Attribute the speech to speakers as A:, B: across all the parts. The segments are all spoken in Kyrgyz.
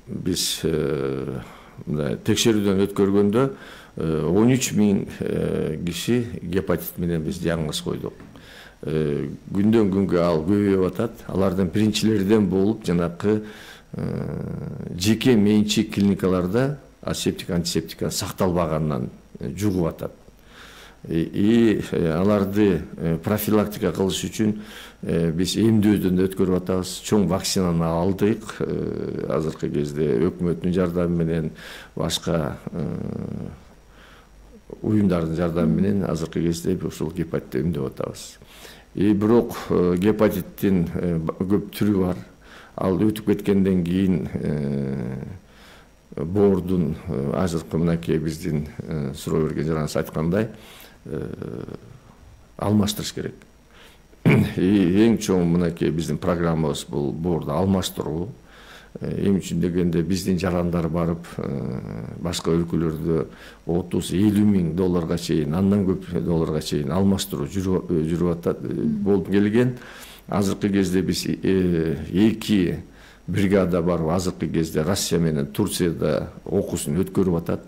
A: Биз текшерүүдөн өткөргөндө 13.000 киши гепатит менен биз диагноз койдук. Күндөн күнгө ал көбөйүп атат. Алардын биринчилерден болуп жанакы жеке менчик клиникаларда асептик антисептика сакталбагандан жугуп атат. Аларды профилактика кылыш үчүн биз эмдөөдөн өткөрүп атабыз. Чоң вакцинаны алдык. Азыркы кезде өкмөттүн жардамы менен, башка уюмдардын жардамы менен азыркы кезде ушул гепатитти эмдеп атабыз. Бирок гепатиттин көп түрү бар. Ал өтүп кеткенден кийин боордун азыркы мынакей биздин суроо берген жараныз айткандай алмаштырыш керек. Эң чоң мынакей биздин программабыз бул боорду алмаштыруу. Эми үчүн дегенде биздин жарандар барып башка өлкөлөрдө 30-50 миң долларга чейин, андан көп долларга чейин алмаштыруу жүрүп атат, болуп келген. Азыркы кезде биз 2 бригада барып, азыркы кезде Россия менен Турцияда окуусун өткөрүп атат.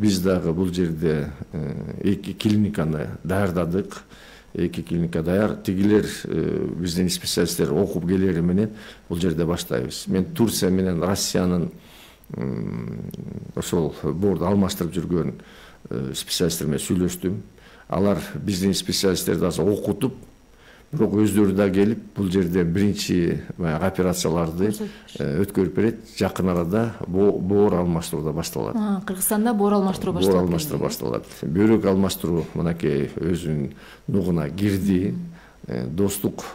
A: Биз дагы бул жерде 2 клиниканы даярдадык. 2 клиника даяр. Тигилер биздин специалисттер окуп келери менен бул жерде баштайбыз. Мен Турция менен Россиянын ошол боорду алмаштырып жүргөн специалисттер менен сүйлөштүм. Алар биздин специалисттерди азыр окутуп, бирок өздөрү да келип бул жерде биринчи операцияларды өткөрүп берет. Жакын арада боор алмаштыруу да башталат.
B: Кыргызстанда боор алмаштыруу башталат.
A: Боор алмаштыруу башталат. Бөйрөк алмаштыруу мынакей өзүнүн нугуна кирди. Достук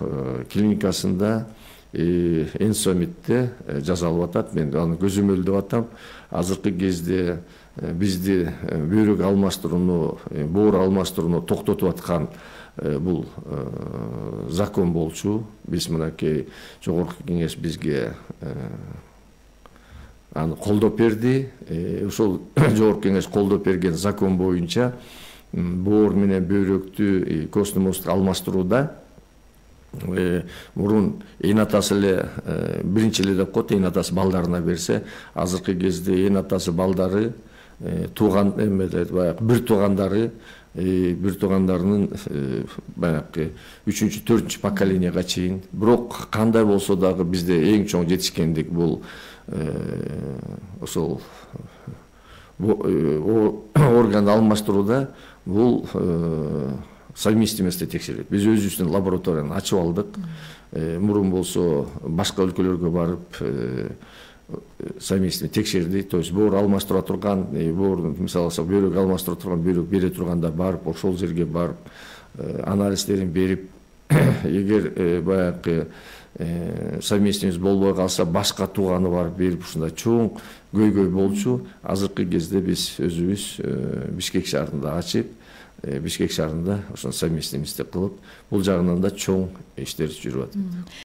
A: клиникасында Энсомитте жасалып атат. Мен аны көзөмөлдөп атам. Азыркы кезде бизди бөйрөк алмаштырууну, боор алмаштырууну токтотуп аткан бул закон болчу. Биз мынакей жогорку кеңеш бизге аны колдоп берди. Ошол жогорку кеңеш колдоп берген закон боюнча боор менен бөйрөктү костный мозг алмаштырууда мурун ээн атасы эле биринчи эле деп коет, ээн атасы балдарына берсе, азыркы кезде ээн атасы балдары тууган баягы бир туугандарынын баягы 3-4 поколенияга чейин. Бирок кандай болсо дагы бизде эң чоң жетишкендик бул ошол орган алмаштырууда бул совместимостьте текшерилет. Биз өзүбүздүн лабораторияны ачып алдык. Мурун болсо башка өлкөлөргө барып совместно текшерди. То есть боор алмаштыра турган, боор мисалы бөйрөк алмаштыра турган, бөйрөк бере турганда барып, ошол жерге барып анализдерин берип, эгер баягы совместимость болбой калса башка тууганы барып берип, ушундай чоң көйгөй болчу. Азыркы кезде биз өзүбүз Бишкек шаарында ачып, Бишкек шаарында ошол совместимость кылып, бул жагынан да чоң иштер жүрүп атат.